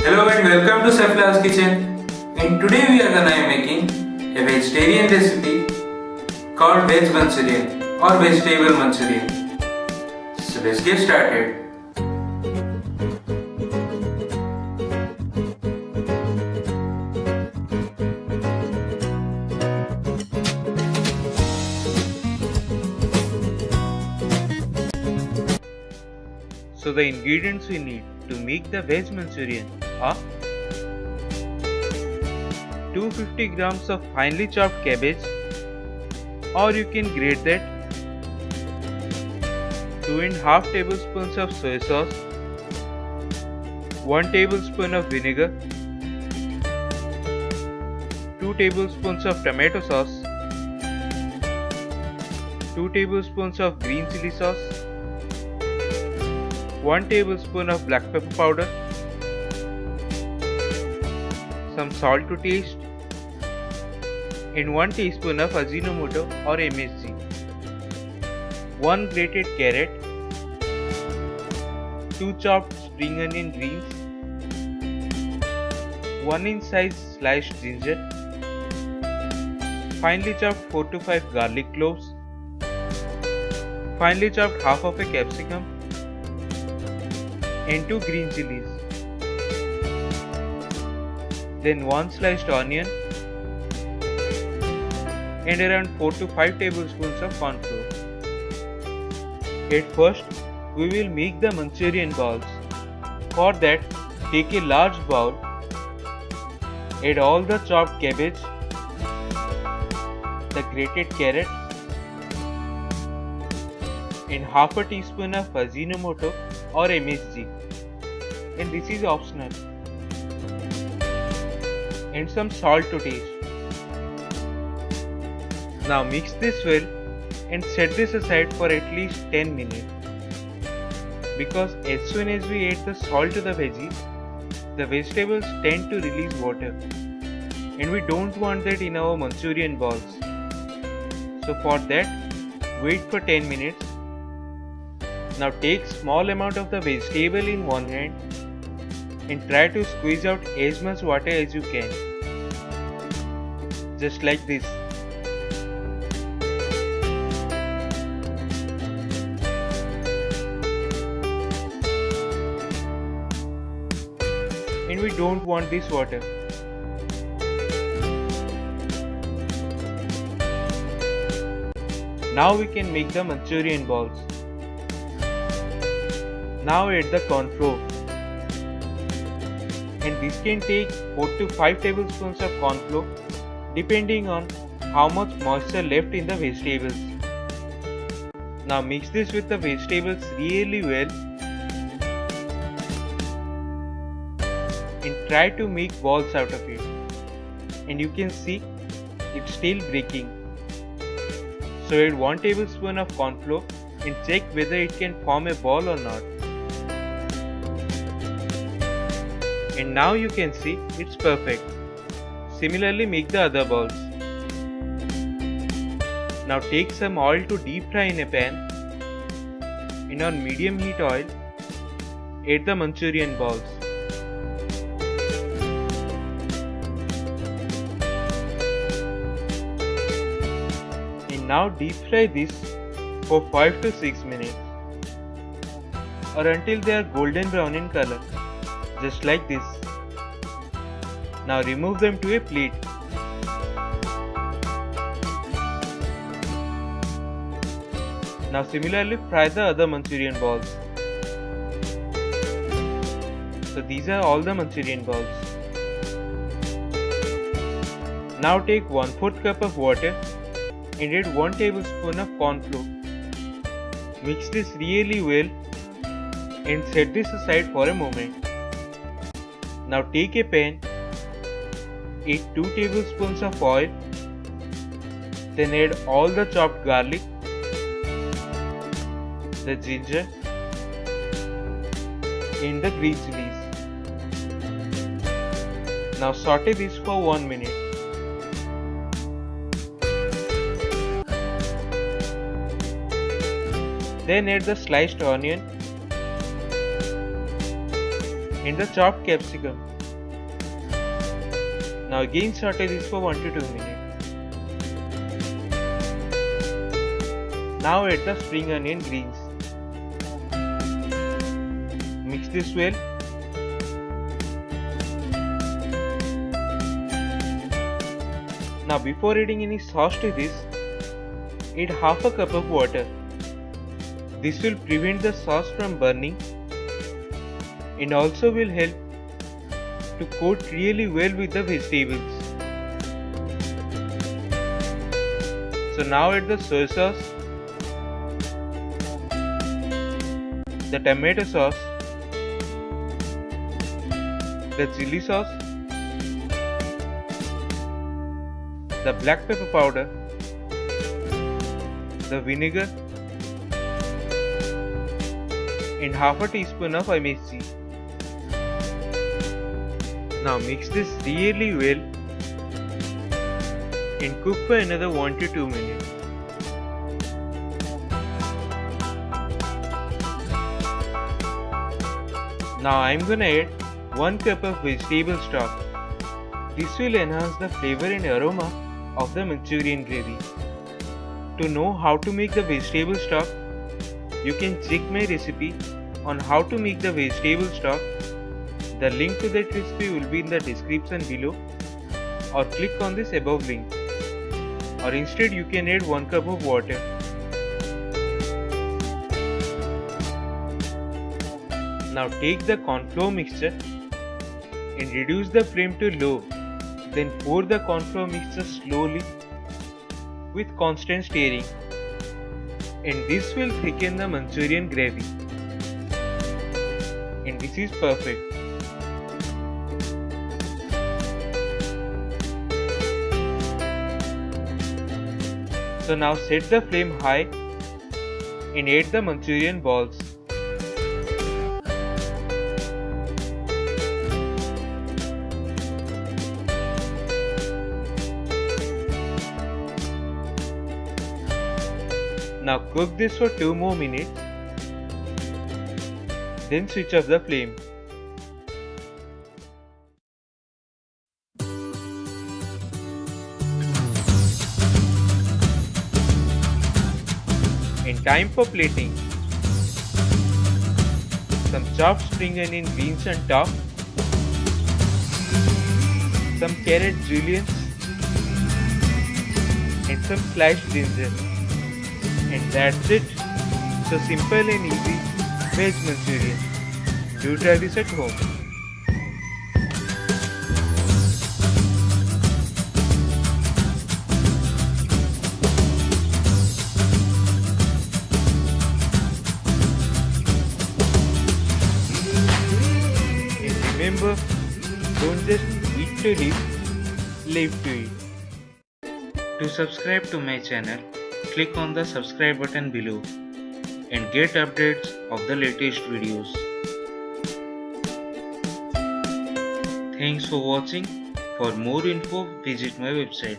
Hello and welcome to Chef Lall's Kitchen. And today we are gonna be making a vegetarian recipe called Veg Manchurian or Vegetable Manchurian. So let's get started. So the ingredients we need to make the Veg Manchurian are 250 grams of finely chopped cabbage, or you can grate that, 2.5 tablespoons of soy sauce, 1 tablespoon of vinegar, 2 tablespoons of tomato sauce, 2 tablespoons of green chilli sauce, 1 tablespoon of black pepper powder, some salt to taste, and 1 teaspoon of Ajinomoto or MSG, 1 grated carrot, 2 chopped spring onion greens, 1 inch size sliced ginger, finely chopped 4 to 5 garlic cloves, finely chopped half of a capsicum, and 2 green chilies. Then 1 sliced onion and around 4 to 5 tablespoons of corn flour. At first, we will make the Manchurian balls. For that, take a large bowl, add all the chopped cabbage, the grated carrot, and half a teaspoon of Ajinomoto or MSG, and this is optional, and some salt to taste. Now mix this well and set this aside for at least 10 minutes, because as soon as we add the salt to the veggies, the vegetables tend to release water, and we don't want that in our Manchurian balls. So for that, wait for 10 minutes. Now take small amount of the vegetable in one hand and try to squeeze out as much water as you can. Just like this. And we don't want this water. Now we can make the Manchurian balls. Now add the corn flour, and this can take 4 to 5 tablespoons of corn flour depending on how much moisture left in the vegetables. Now mix this with the vegetables really well and try to make balls out of it, and you can see it's still breaking. So add 1 tablespoon of corn flour and check whether it can form a ball or not. And now you can see it's perfect. Similarly, make the other balls. Now take some oil to deep fry in a pan, and on medium heat oil, add the Manchurian balls. And now deep fry this for 5 to 6 minutes, or until they are golden brown in color. Just like this. Now remove them to a plate. Now similarly fry the other Manchurian balls. So these are all the Manchurian balls. Now take 1/4 cup of water and add 1 tablespoon of corn flour. Mix this really well and set this aside for a moment. Now take a pan, add 2 tablespoons of oil, then add all the chopped garlic, the ginger, and the green chilies. Now saute this for 1 minute. Then add the sliced onion and the chopped capsicum Now again saute this for 1 to 2 minutes. Now add the spring onion greens. Mix this well. Now before adding any sauce to this, add half a cup of water. This will prevent the sauce from burning and also will help to coat really well with the vegetables. So now add the soy sauce, the tomato sauce, the chilli sauce, the black pepper powder, the vinegar, and half a teaspoon of MSG. Now mix this really well and cook for another 1 to 2 minutes. Now I am gonna add 1 cup of vegetable stock. This will enhance the flavor and aroma of the Manchurian gravy. To know how to make the vegetable stock, you can check my recipe on how to make the vegetable stock. The link to that recipe will be in the description below, or click on this above link, or instead you can add 1 cup of water. Now take the corn flour mixture and reduce the flame to low, then pour the corn flour mixture slowly with constant stirring, and this will thicken the Manchurian gravy, and this is perfect. So now set the flame high and add the Manchurian balls. Now cook this for 2 more minutes, then switch off the flame. And time for plating. Some chopped spring onion greens on top, some carrot julienne, and some sliced ginger. And that's it. So simple and easy Veg Manchurian. Do try this at home. And remember, don't just eat to live to eat. To subscribe to my channel, click on the subscribe button below and get updates of the latest videos. Thanks for watching. For more info, visit my website.